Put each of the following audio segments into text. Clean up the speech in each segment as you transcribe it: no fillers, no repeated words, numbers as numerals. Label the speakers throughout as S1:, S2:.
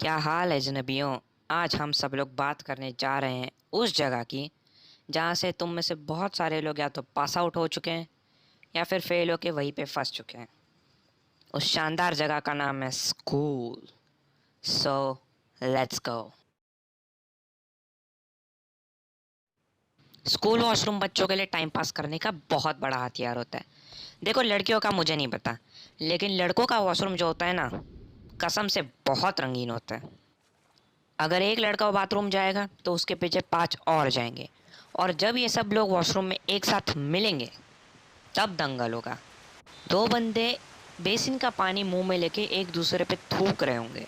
S1: क्या हाल है जनबियों। आज हम सब लोग बात करने जा रहे हैं उस जगह की जहाँ से तुम में से बहुत सारे लोग या तो पास आउट हो चुके हैं या फिर फेल होके वहीं पे फंस चुके हैं। उस शानदार जगह का नाम है school. So let's go. School washroom बच्चों के लिए टाइम पास करने का बहुत बड़ा हथियार होता है। देखो, लड़कियों का मुझे नहीं पता, लेकिन लड़कों का वॉशरूम जो होता है ना, कसम से बहुत रंगीन होता है। अगर एक लड़का बाथरूम जाएगा तो उसके पीछे 5 और जाएंगे, और जब ये सब लोग वॉशरूम में एक साथ मिलेंगे तब दंगल होगा। दो बंदे बेसिन का पानी मुंह में लेके एक दूसरे पे थूक रहे होंगे।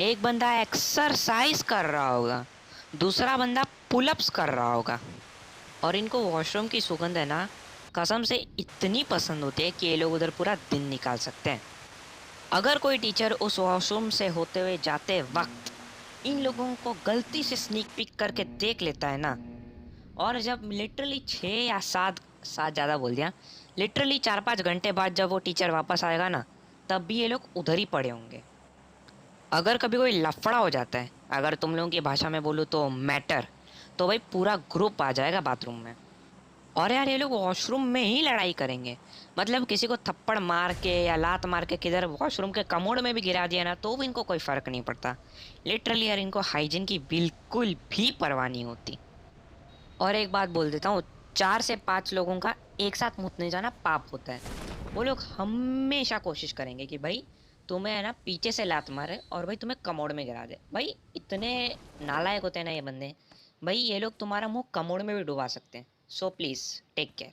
S1: एक बंदा एक्सरसाइज कर रहा होगा, दूसरा बंदा पुलअप्स कर रहा होगा। और इनको वॉशरूम की सुगंध है ना, कसम से इतनी पसंद होती है कि ये लोग उधर पूरा दिन निकाल सकते हैं। अगर कोई टीचर उस वॉशरूम से होते हुए जाते वक्त इन लोगों को गलती से स्नीक पिक करके देख लेता है ना, और जब लिटरली 6 या 7 सात ज़्यादा बोल दिया, लिटरली 4-5 घंटे बाद जब वो टीचर वापस आएगा ना, तब भी ये लोग उधर ही पड़े होंगे। अगर कभी कोई लफड़ा हो जाता है, अगर तुम लोगों की भाषा में बोलूँ तो मैटर, तो भाई पूरा ग्रुप आ जाएगा बाथरूम में। और यार, ये लोग वॉशरूम में ही लड़ाई करेंगे। मतलब किसी को थप्पड़ मार के या लात मार के किधर वॉशरूम के कमोड में भी गिरा दिया ना, तो भी इनको कोई फ़र्क नहीं पड़ता। लिटरली यार, इनको हाइजीन की बिल्कुल भी परवाह नहीं होती। और एक बात बोल देता हूँ, 4 से 5 लोगों का एक साथ मुतने जाना पाप होता है। वो लोग हमेशा कोशिश करेंगे कि भाई तुम्हें है ना पीछे से लात मारे और भाई तुम्हें कमोड में गिरा दे। भाई इतने नालायक होते हैं ना ये बंदे। भाई ये लोग तुम्हारा मुंह कमोड में भी डुबा सकते हैं। So please take care.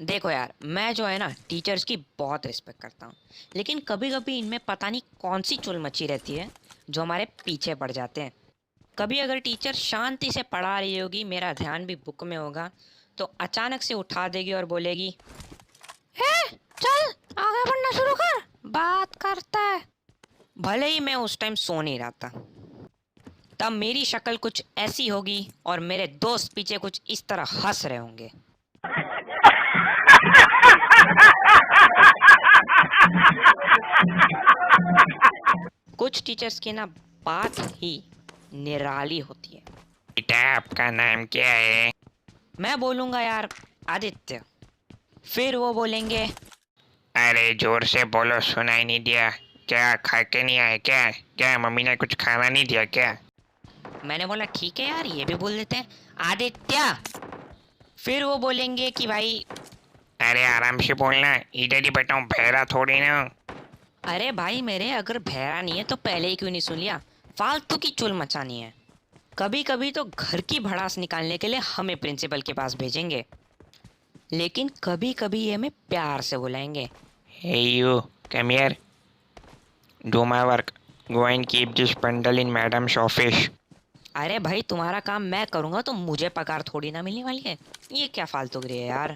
S1: देखो यार, मैं जो है ना टीचर्स की बहुत रिस्पेक्ट करता हूँ, लेकिन कभी कभी इनमें पता नहीं कौन सी चुल मची रहती है जो हमारे पीछे पड़ जाते हैं। कभी अगर टीचर शांति से पढ़ा रही होगी, मेरा ध्यान भी बुक में होगा, तो अचानक से उठा देगी और बोलेगी, हे चल आगे पढ़ना शुरू कर, बात करता है। भले ही मैं उस टाइम सो नहीं रहा था, तब मेरी शक्ल कुछ ऐसी होगी और मेरे दोस्त पीछे कुछ इस तरह हंस रहे होंगे। कुछ टीचर्स की ना बात ही निराली होती है।
S2: बेटा, आपका नाम क्या है?
S1: मैं बोलूंगा यार, आदित्य। फिर वो बोलेंगे,
S2: अरे जोर से बोलो, सुनाई नहीं दिया। क्या खा के नहीं आए क्या? क्या मम्मी ने कुछ खाना नहीं दिया क्या?
S1: मैंने बोला ठीक है यार, ये भी बोल देते हैं, आदित्य। फिर वो बोलेंगे कि भाई,
S2: अरे आराम से बोलना, इधर ही बैठा हूँ, बहरा थोड़ी ना हूँ।
S1: अरे भाई मेरे, अगर बहरा नहीं है तो पहले ही क्यों नहीं सुन लिया? फालतू की चुल मचानी है। कभी कभी तो घर की भड़ास निकालने के लिए हमें प्रिंसिपल के पास भेजेंगे, लेकिन कभी कभी ये हमें प्यार से बुलाएंगे।
S2: Hey you, come here. Do my work. Go and keep this bundle in madam's office.
S1: अरे भाई, तुम्हारा काम मैं करूंगा तो मुझे पगार थोड़ी ना मिलने वाली है। ये क्या फालतूगिरी है यार।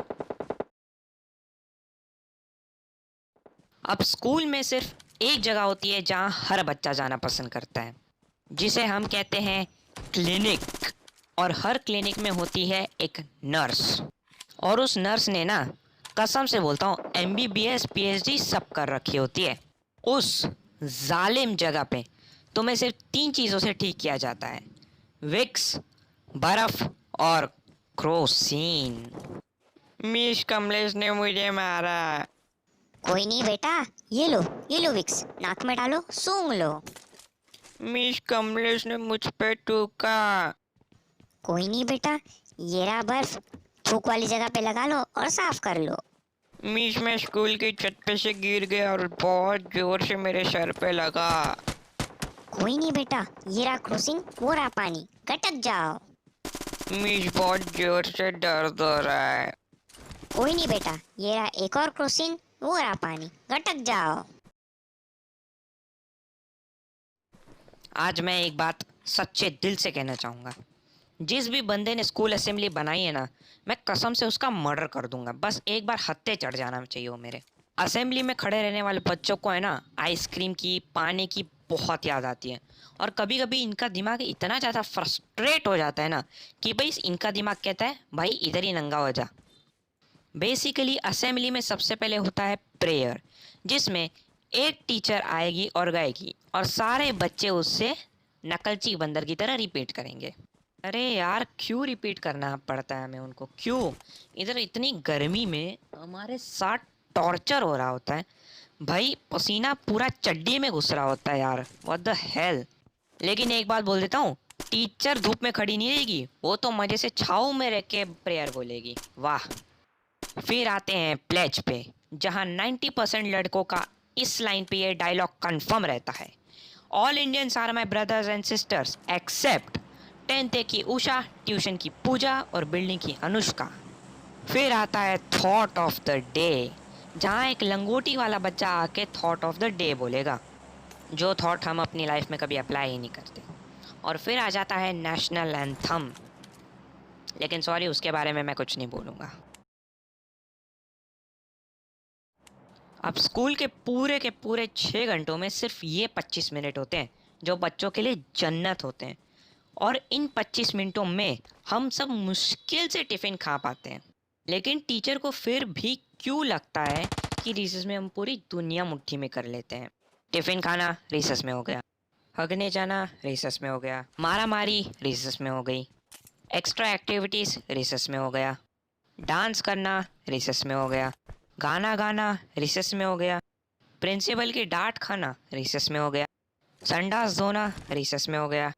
S1: अब स्कूल में सिर्फ एक जगह होती है जहाँ हर बच्चा जाना पसंद करता है, जिसे हम कहते हैं क्लिनिक। और हर क्लिनिक में होती है एक नर्स, और उस नर्स ने ना, कसम से बोलता हूँ, MBBS PhD सब कर रखी होती है। उस जालिम जगह पे तुम्हें सिर्फ 3 चीज़ों से ठीक किया जाता है: विक्स, बर्फ और क्रोसिन। मिस कमलेश ने मुझे मारा।
S3: कोई नहीं बेटा, ये लो विक्स, नाक में डालो, सूंघ लो।
S2: मिस कमलेश ने मुझ पे टूका।
S3: कोई नहीं बेटा, ये रहा बर्फ, थूक वाली जगह पे लगा लो और साफ कर लो।
S2: मिस, मैं स्कूल की छत पे से गिर गया और बहुत जोर से मेरे सर पे लगा।
S3: कोई नहीं बेटा, ये रहा क्रोसिन, वो रहा पानी, गटक जाओ।
S2: मिस, बहुत जोर से दर्द हो रहा है।
S3: कोई नहीं बेटा, ये रहा एक और क्रोसिन, वो रहा पानी, गटक जाओ।
S1: आज मैं एक बात सच्चे दिल से कहना चाहूँगा। जिस भी बंदे ने स्कूल असेंबली बनाई है ना, मैं कसम से उसका मर्डर कर दूंगा। बस एक बार हत्थे चढ़ जाना चाहिए वो मेरे। असेंबली में खड़े रहने वाले बच्चों को है ना, आइसक्रीम की, पानी की बहुत याद आती है। और कभी कभी इनका दिमाग इतना ज़्यादा फ्रस्ट्रेट हो जाता है ना, कि भाई इनका दिमाग कहता है भाई इधर ही नंगा हो जा। बेसिकली असेंबली में सबसे पहले होता है प्रेयर, जिसमें एक टीचर आएगी और गाएगी और सारे बच्चे उससे नकलची बंदर की तरह रिपीट करेंगे। अरे यार क्यों रिपीट करना पड़ता है हमें उनको, क्यों? इधर इतनी गर्मी में हमारे साथ टॉर्चर हो रहा होता है भाई, पसीना पूरा चड्डी में घुस रहा होता है यार, व्हाट द हेल। लेकिन एक बात बोल देता हूँ, टीचर धूप में खड़ी नहीं रहेगी, वो तो मजे से छाँव में रह के प्रेयर बोलेगी। वाह। फिर आते हैं प्लेज पे, जहाँ 90% लड़कों का इस लाइन पे ये डायलॉग कंफर्म रहता है, all Indians are my brothers and sisters except 10th की उषा, ट्यूशन की पूजा और बिल्डिंग की अनुष्का। फिर आता है थॉट ऑफ द डे, जहाँ एक लंगोटी वाला बच्चा आके थॉट ऑफ द डे बोलेगा, जो थॉट हम अपनी लाइफ में कभी अप्लाई ही नहीं करते। और फिर आ जाता है नेशनल एंथम, लेकिन सॉरी उसके बारे में मैं कुछ नहीं बोलूँगा। अब स्कूल के पूरे 6 घंटों में सिर्फ ये 25 मिनट होते हैं जो बच्चों के लिए जन्नत होते हैं, और इन 25 मिनटों में हम सब मुश्किल से टिफ़िन खा पाते हैं। लेकिन टीचर को फिर भी क्यों लगता है कि रिसेस में हम पूरी दुनिया मुट्ठी में कर लेते हैं। टिफ़िन खाना रिसेस में हो गया, हगने जाना रिसेस में हो गया, मारा मारी रिसेस में हो गई, एक्स्ट्रा एक्टिविटीज़ रिसेस में हो गया, डांस करना रिसेस में हो गया, गाना गाना रिसेस में हो गया, प्रिंसिपल की डांट खाना रिसेस में हो गया, संडास धोना रिसेस में हो गया।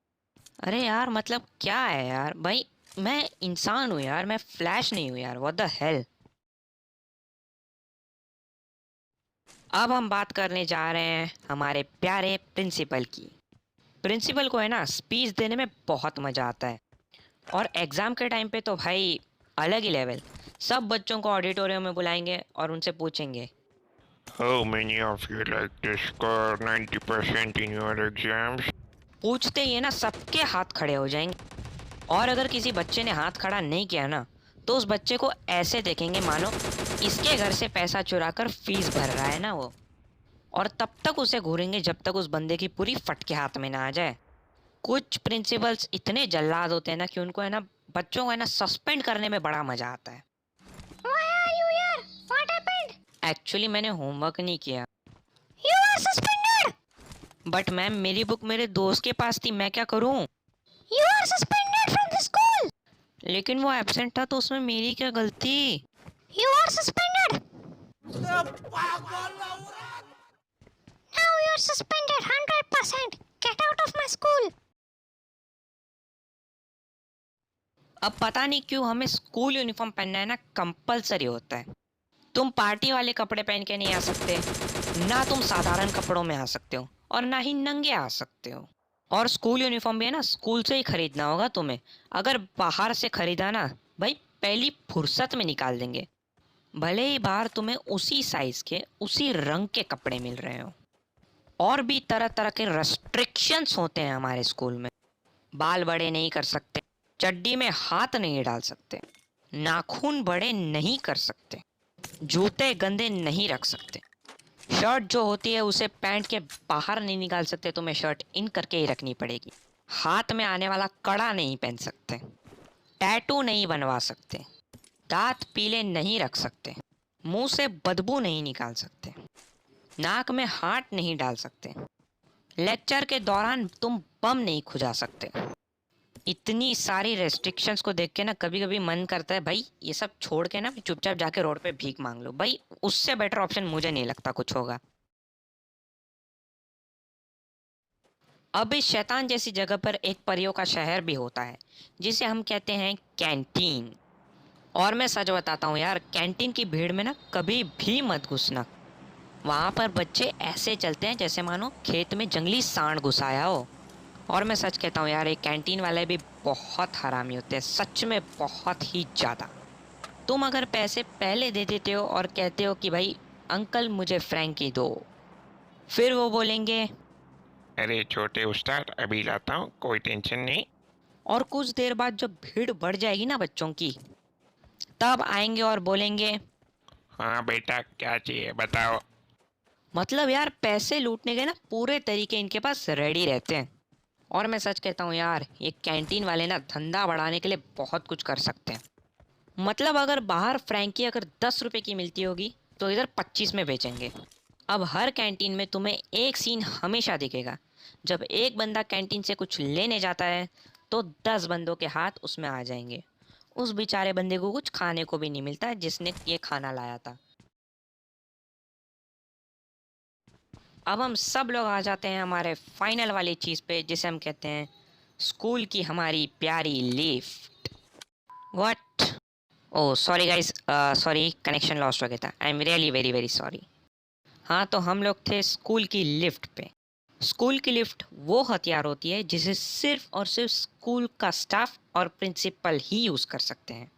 S1: अरे यार मतलब क्या है यार भाई, मैं इंसान हूँ यार, मैं फ्लैश नहीं हूँ यार, व्हाट द हेल। अब हम बात करने जा रहे हैं हमारे प्यारे प्रिंसिपल की। प्रिंसिपल को है ना स्पीच देने में बहुत मज़ा आता है, और एग्ज़ाम के टाइम पे तो भाई अलग ही लेवल। सब बच्चों को ऑडिटोरियम में बुलाएंगे और उनसे पूछेंगे,
S2: How many of you like to score 90% in your exams?
S1: पूछते ही है ना सबके हाथ खड़े हो जाएंगे, और अगर किसी बच्चे ने हाथ खड़ा नहीं किया ना तो उस बच्चे को ऐसे देखेंगे मानो इसके घर से पैसा चुरा कर फीस भर रहा है ना वो, और तब तक उसे घूरेंगे जब तक उस बंदे की पूरी फटके हाथ में ना आ जाए। कुछ प्रिंसिपल्स इतने जल्लाद होते हैं ना कि उनको है ना बच्चों को है ना सस्पेंड करने में बड़ा मजा आता है।
S3: Why are you here? What happened?
S1: Actually मैंने होमवर्क नहीं किया,
S3: You are suspended.
S1: But ma'am मेरी बुक मेरे दोस्त के पास थी, मैं क्या करूं?
S3: You are suspended from the school.
S1: लेकिन वो एब्सेंट था तो उसमें मेरी क्या गलती?
S3: You are suspended. Now you are suspended 100%. Get out of my school.
S1: अब पता नहीं क्यों हमें स्कूल यूनिफॉर्म पहनना है ना कंपलसरी होता है। तुम पार्टी वाले कपड़े पहन के नहीं आ सकते, ना तुम साधारण कपड़ों में आ सकते हो, और ना ही नंगे आ सकते हो। और स्कूल यूनिफॉर्म भी है ना स्कूल से ही खरीदना होगा तुम्हें। अगर बाहर से खरीदा ना भाई पहली फुर्सत में निकाल देंगे, भले ही बाहर तुम्हें उसी साइज के उसी रंग के कपड़े मिल रहे हो। और भी तरह तरह के रेस्ट्रिक्शंस होते हैं हमारे स्कूल में। बाल बड़े नहीं कर सकते, चड्डी में हाथ नहीं डाल सकते, नाखून बड़े नहीं कर सकते, जूते गंदे नहीं रख सकते, शर्ट जो होती है उसे पैंट के बाहर नहीं निकाल सकते, तुम्हें शर्ट इन करके ही रखनी पड़ेगी, हाथ में आने वाला कड़ा नहीं पहन सकते, टैटू नहीं बनवा सकते, दांत पीले नहीं रख सकते, मुंह से बदबू नहीं निकाल सकते, नाक में हाथ नहीं डाल सकते, लेक्चर के दौरान तुम बम नहीं खुजा सकते। इतनी सारी रेस्ट्रिक्शंस को देख के ना कभी कभी मन करता है भाई ये सब छोड़ के ना चुपचाप जाके रोड पे भीख मांग लो भाई, उससे बेटर ऑप्शन मुझे नहीं लगता कुछ होगा। अब इस शैतान जैसी जगह पर एक परियों का शहर भी होता है जिसे हम कहते हैं कैंटीन। और मैं सच बताता हूँ यार, कैंटीन की भीड़ में ना कभी भी मत घुसना। वहाँ पर बच्चे ऐसे चलते हैं जैसे मानो खेत में जंगली सांड घुसाया हो। और मैं सच कहता हूँ यार, ये कैंटीन वाले भी बहुत हरामी होते हैं, सच में बहुत ही ज़्यादा। तुम अगर पैसे पहले दे देते हो और कहते हो कि भाई अंकल मुझे फ्रैंकी दो, फिर वो बोलेंगे
S2: अरे छोटे उस्ताद अभी लाता हूँ, कोई टेंशन नहीं।
S1: और कुछ देर बाद जब भीड़ बढ़ जाएगी ना बच्चों की, तब आएंगे और बोलेंगे
S2: हाँ बेटा क्या चाहिए बताओ।
S1: मतलब यार पैसे लूटने के ना पूरे तरीके इनके पास रेडी रहते हैं। और मैं सच कहता हूँ यार, ये कैंटीन वाले ना धंधा बढ़ाने के लिए बहुत कुछ कर सकते हैं। मतलब अगर बाहर फ्रैंकी अगर 10 रुपए की मिलती होगी तो इधर 25 में बेचेंगे। अब हर कैंटीन में तुम्हें एक सीन हमेशा दिखेगा। जब एक बंदा कैंटीन से कुछ लेने जाता है तो 10 बंदों के हाथ उसमें आ जाएंगे। उस बेचारे बंदे को कुछ खाने को भी नहीं मिलता जिसने ये खाना लाया था। अब हम सब लोग आ जाते हैं हमारे फाइनल वाली चीज़ पे जिसे हम कहते हैं स्कूल की हमारी प्यारी lift. What? Oh sorry guys, sorry connection lost हो गया था। I am really very very sorry. हाँ, तो हम लोग थे स्कूल की लिफ्ट पे। स्कूल की लिफ्ट वो हथियार होती है जिसे सिर्फ और सिर्फ स्कूल का स्टाफ और प्रिंसिपल ही यूज़ कर सकते हैं।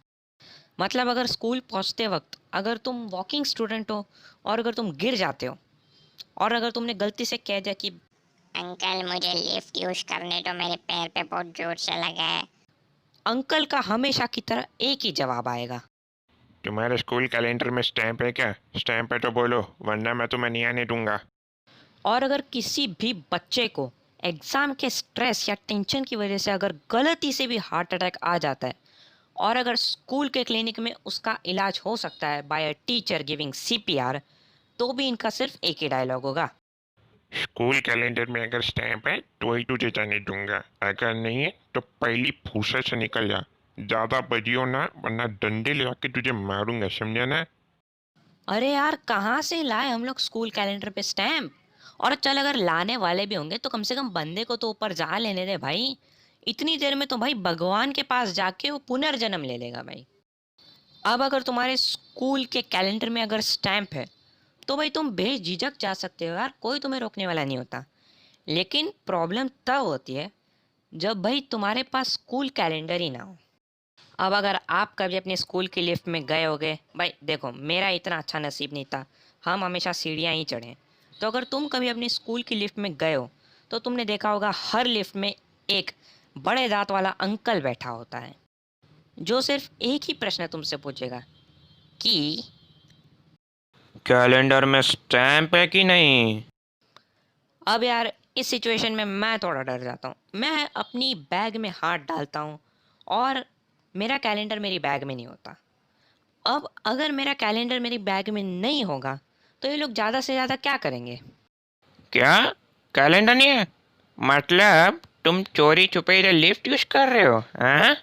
S1: मतलब अगर स्कूल पहुंचते वक्त अगर तुम वॉकिंग स्टूडेंट हो और अगर तुम गिर जाते हो और अगर तुमने गलती से कह दिया कि
S3: अंकल मुझे लिफ्ट यूज करने दो, मेरे पैर पे बहुत जोर से लगा है।
S1: अंकल का हमेशा की तरह एक ही जवाब आएगा।
S2: तुम्हारे स्कूल कैलेंडर में स्टैंप है क्या? स्टैंप है तो बोलो, वरना मैं तुम्हें नहीं आने दूंगा।
S1: और अगर किसी भी बच्चे को एग्ज़ाम के स्ट्रेस या टेंशन की वजह से अगर गलती से भी हार्ट अटैक आ जाता है और अगर स्कूल के क्लिनिक में उसका इलाज हो सकता है by a teacher giving CPR, तो भी इनका सिर्फ एक ही डायलॉग होगा।
S2: स्कूल कैलेंडर में अगर स्टैंप है तो ही तुझे जाने दूंगा, अगर नहीं है तो पहली फुर्सत से निकल जा। ज्यादा बजियो ना, वरना डंडे लगा के तुझे मारूंगा, समझा ना?
S1: अरे यार, कहाँ से लाए हम लोग स्कूल कैलेंडर पे स्टैम्प? और चल अगर लाने वाले भी होंगे तो कम से कम बंदे को तो ऊपर जा लेने दे भाई। इतनी देर में तो भाई भगवान के पास जाके वो पुनर्जन्म ले लेगा भाई। अब अगर तुम्हारे स्कूल के कैलेंडर में अगर स्टैम्प है तो भाई तुम बेझिझक जा सकते हो यार, कोई तुम्हें रोकने वाला नहीं होता। लेकिन प्रॉब्लम तब होती है जब भाई तुम्हारे पास स्कूल कैलेंडर ही ना हो। अब अगर आप कभी अपने स्कूल की लिफ्ट में गए होगे, भाई देखो मेरा इतना अच्छा नसीब नहीं था, हम हमेशा सीढ़ियाँ ही चढ़े। तो अगर तुम कभी अपनी स्कूल की लिफ्ट में गए हो तो तुमने देखा होगा हर लिफ्ट में एक बड़े दांत वाला अंकल बैठा होता है जो सिर्फ एक ही प्रश्न तुमसे पूछेगा कि
S2: कैलेंडर में स्टैंप है कि नहीं?
S1: अब यार इस सिचुएशन में मैं थोड़ा डर जाता हूँ। मैं अपनी बैग में हाथ डालता हूँ और मेरा कैलेंडर मेरी बैग में नहीं होता। अब अगर मेरा कैलेंडर मेरी बैग में नहीं होगा तो ये लोग ज़्यादा से ज़्यादा क्या करेंगे?
S2: क्या? कैलेंडर नहीं है? मतलब तुम चोरी छुपे इधर लिफ्ट यूज कर रहे हो, हाँ?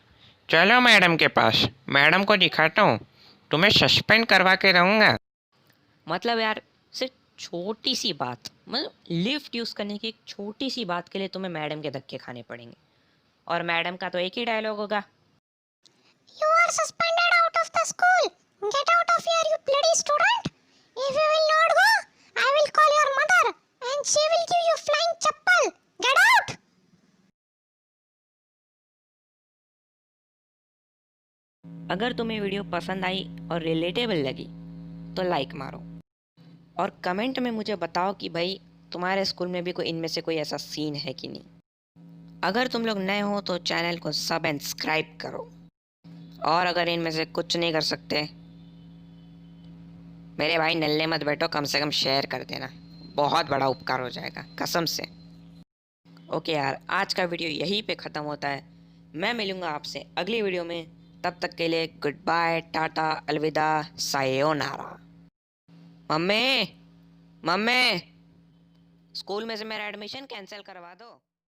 S2: चलो मैडम के पास, मैडम को दिखाता हूँ, तुम्हें सस्पेंड करवा के रहूंगा।
S1: मतलब यार, सिर्फ छोटी सी बात, मतलब लिफ्ट यूज़ करने की एक छोटी सी बात के लिए तुम्हें मैडम के धक्के खाने पड़ेंगे। और मैडम का तो एक ही डायलॉग होगा,
S3: You are suspended out of the school. Get out of here, you bloody student. If you will not go, I will call your mother and she will give you flying chappal. Get out.
S1: अगर तुम्हें video पसंद आई और relatable लगी तो like मारो और comment में मुझे बताओ कि भाई तुम्हारे स्कूल में भी कोई इनमें से कोई ऐसा सीन है कि नहीं। अगर तुम लोग नए हो तो चैनल को सब्सक्राइब करो और अगर इनमें से कुछ नहीं कर सकते, मेरे भाई नल्ले मत बैठो, कम से कम शेयर कर देना, बहुत बड़ा उपकार हो जाएगा कसम से। ओके यार, आज का वीडियो यहीं पे ख़त्म होता है। मैं मिलूँगा आपसे अगली वीडियो में, तब तक के लिए गुड बाय, टाटा, अलविदा, सायोनारा। मम्मी, मम्मी, स्कूल में से मेरा एडमिशन कैंसिल करवा दो।